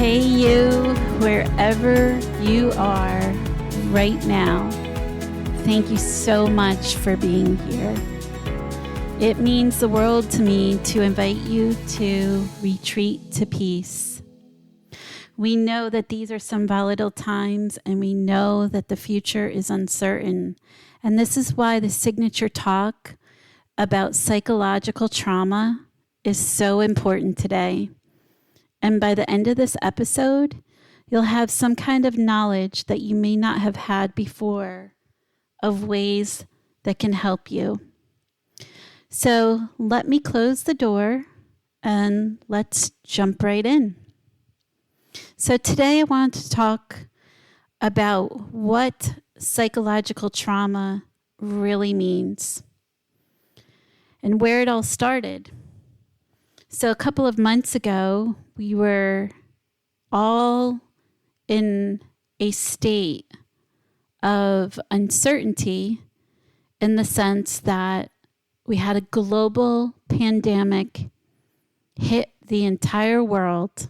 Hey you, wherever you are right now, thank you so much for being here. It means the world to me to invite you to retreat to peace. We know that these are some volatile times, and we know that the future is uncertain. And this is why the signature talk about psychological trauma is so important today. And by the end of this episode, you'll have some kind of knowledge that you may not have had before of ways that can help you. So let me close the door and let's jump right in. So today I want to talk about what psychological trauma really means and where it all started. So a couple of months ago, we were all in a state of uncertainty in the sense that we had a global pandemic hit the entire world,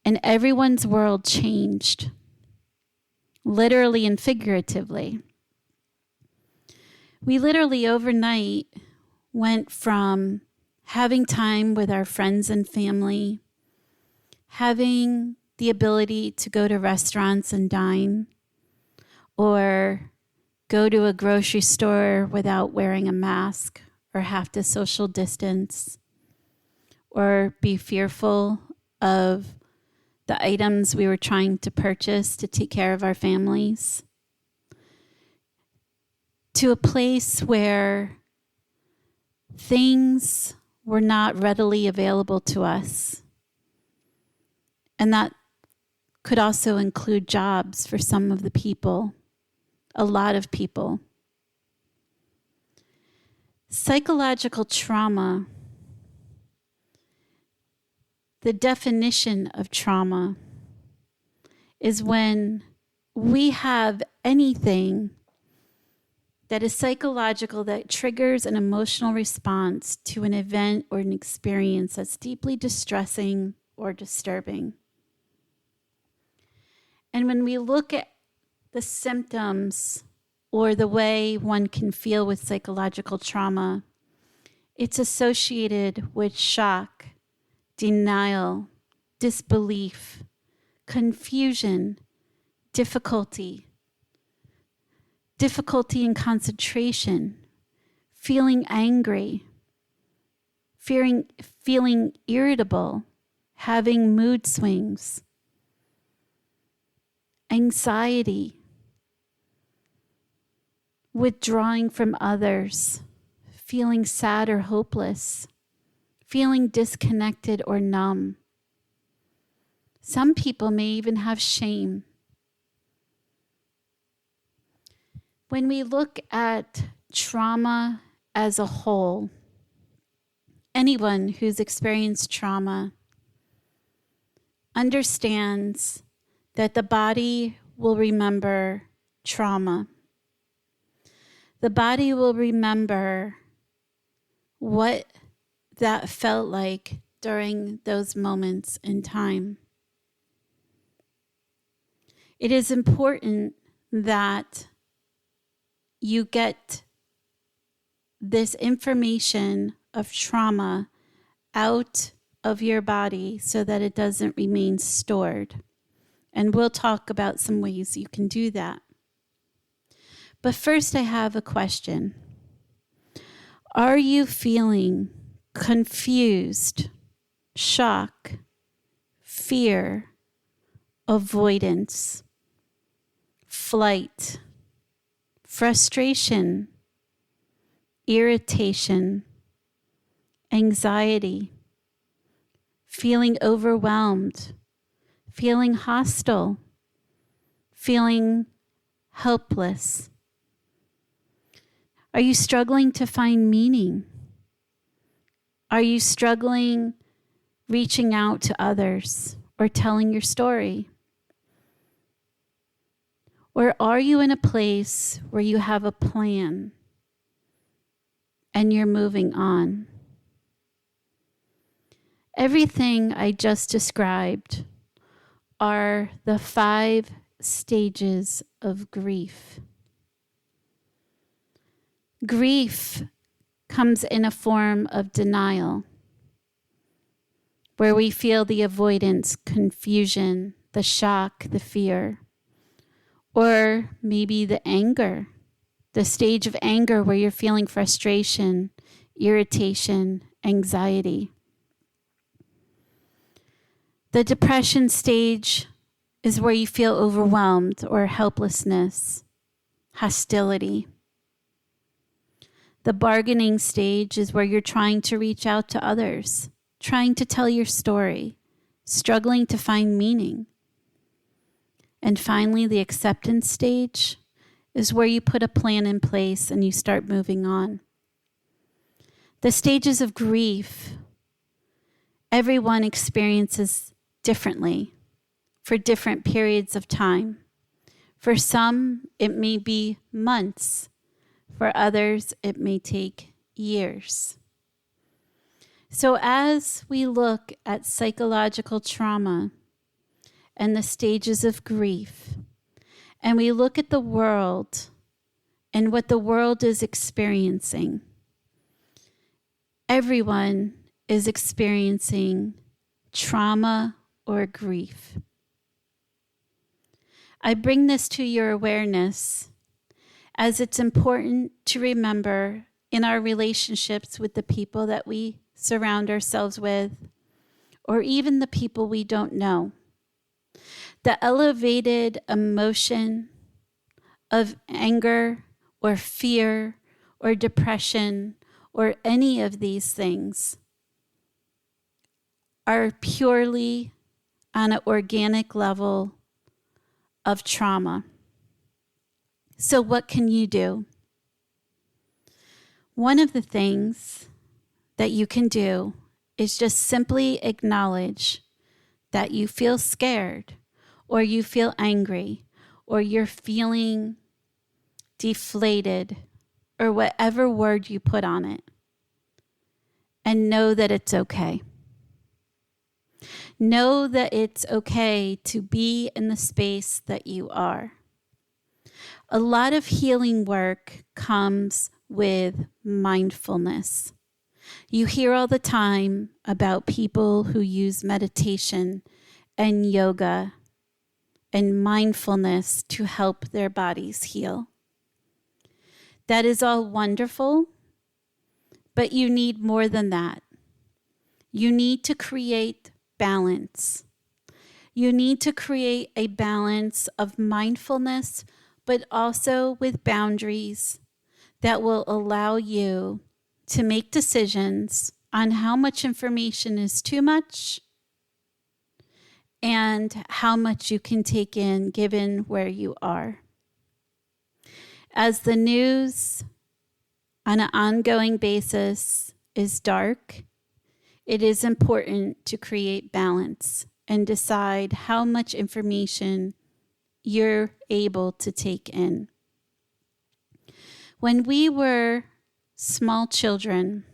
and everyone's world changed, literally and figuratively. We literally overnight went from having time with our friends and family, having the ability to go to restaurants and dine, or go to a grocery store without wearing a mask or have to social distance, or be fearful of the items we were trying to purchase to take care of our families, to a place where things were not readily available to us. And that could also include jobs for some of the people, a lot of people. Psychological trauma, the definition of trauma is when we have anything that is psychological that triggers an emotional response to an event or an experience that's deeply distressing or disturbing. And when we look at the symptoms or the way one can feel with psychological trauma, it's associated with shock, denial, disbelief, confusion, difficulty in concentration, feeling angry, feeling irritable, having mood swings, anxiety, withdrawing from others, feeling sad or hopeless, feeling disconnected or numb. Some people may even have shame. When we look at trauma as a whole, anyone who's experienced trauma understands that the body will remember trauma. The body will remember what that felt like during those moments in time. It is important that you get this information of trauma out of your body so that it doesn't remain stored. And we'll talk about some ways you can do that. But first, I have a question. Are you feeling confused, shock, fear, avoidance, flight, frustration, irritation, anxiety, feeling overwhelmed, feeling hostile, feeling helpless? Are you struggling to find meaning? Are you struggling reaching out to others or telling your story? Or are you in a place where you have a plan and you're moving on? Everything I just described are the 5 stages of grief. Grief comes in a form of denial, where we feel the avoidance, confusion, the shock, the fear, or maybe the anger, the stage of anger where you're feeling frustration, irritation, anxiety. The depression stage is where you feel overwhelmed or helplessness, hostility. The bargaining stage is where you're trying to reach out to others, trying to tell your story, struggling to find meaning. And finally, the acceptance stage is where you put a plan in place and you start moving on. The stages of grief, everyone experiences differently for different periods of time. For some, it may be months. For others, it may take years. So as we look at psychological trauma and the stages of grief, and we look at the world and what the world is experiencing, everyone is experiencing trauma or grief. I bring this to your awareness as it's important to remember in our relationships with the people that we surround ourselves with, or even the people we don't know. The elevated emotion of anger or fear or depression or any of these things are purely on an organic level of trauma. So what can you do? One of the things that you can do is just simply acknowledge that you feel scared, or you feel angry, or you're feeling deflated, or whatever word you put on it, and know that it's okay. Know that it's okay to be in the space that you are. A lot of healing work comes with mindfulness. You hear all the time about people who use meditation and yoga and mindfulness to help their bodies heal. That is all wonderful, but you need more than that. You need to create balance. You need to create a balance of mindfulness, but also with boundaries that will allow you to make decisions on how much information is too much and how much you can take in given where you are. As the news on an ongoing basis is dark, it is important to create balance and decide how much information you're able to take in. When we were small children,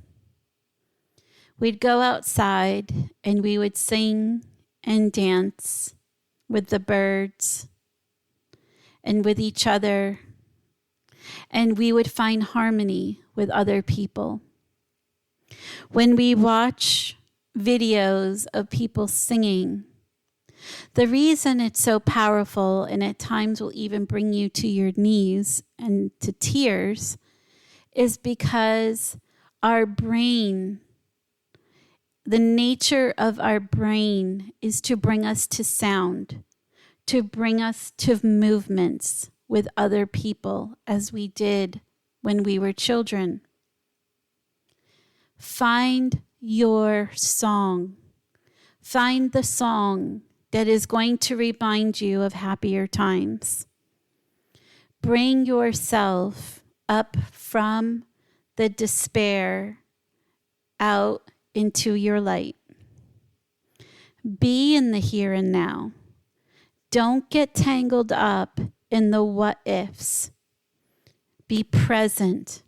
we'd go outside and we would sing and dance with the birds and with each other, and we would find harmony with other people. When we watch videos of people singing, the reason it's so powerful and at times will even bring you to your knees and to tears is because our brain, the nature of our brain is to bring us to sound, to bring us to movements with other people as we did when we were children. Find your song. Find the song that is going to remind you of happier times. Bring yourself up from the despair out into your light. Be in the here and now. Don't get tangled up in the what ifs. Be present.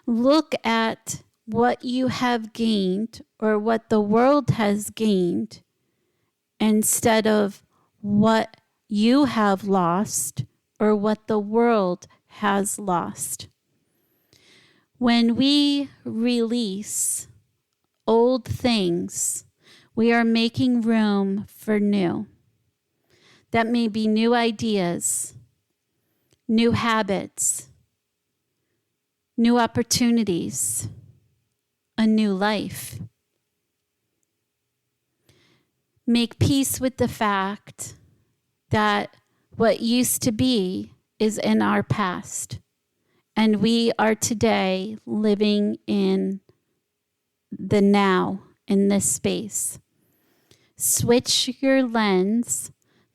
Look at what you have gained or what the world has gained instead of what you have lost or what the world has lost. When we release old things, we are making room for new. That may be new ideas, new habits, new opportunities, a new life. Make peace with the fact that what used to be is in our past, and we are today living in the now, in this space. Switch your lens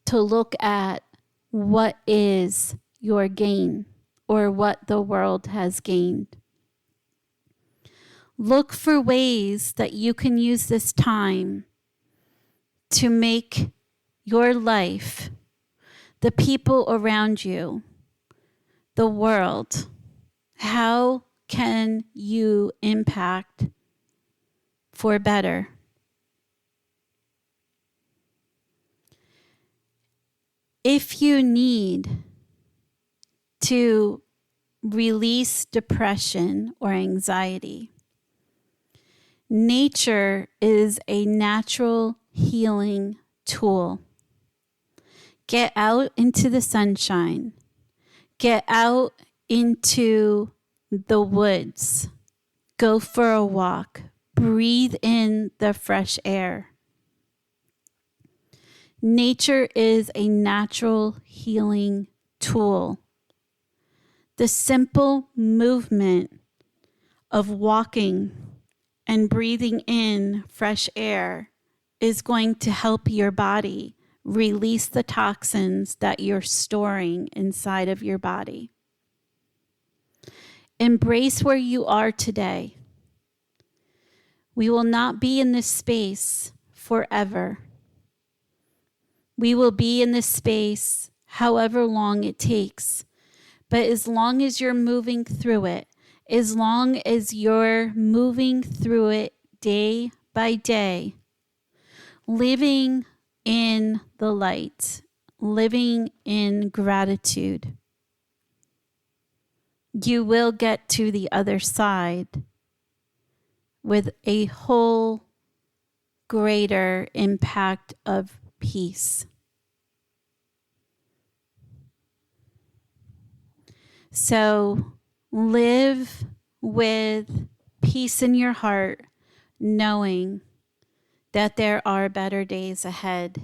to look at what is your gain or what the world has gained. Look for ways that you can use this time to make your life, the people around you, the world, how can you impact for better? If you need to release depression or anxiety, nature is a natural healing tool. Get out into the sunshine. Get out into the woods. Go for a walk. Breathe in the fresh air. Nature is a natural healing tool. The simple movement of walking and breathing in fresh air is going to help your body release the toxins that you're storing inside of your body. Embrace where you are today. We will not be in this space forever. We will be in this space however long it takes. But as long as you're moving through it, as long as you're moving through it day by day, living in the light, living in gratitude, you will get to the other side with a whole greater impact of peace. So live with peace in your heart, knowing that there are better days ahead.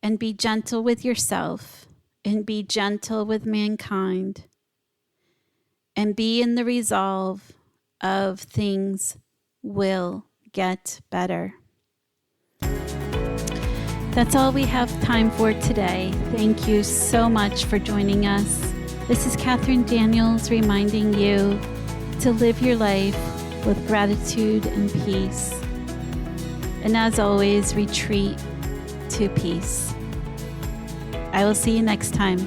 And be gentle with yourself and be gentle with mankind. And be in the resolve of things will get better. That's all we have time for today. Thank you so much for joining us. This is Catherine Daniels reminding you to live your life with gratitude and peace. And as always, retreat to peace. I will see you next time.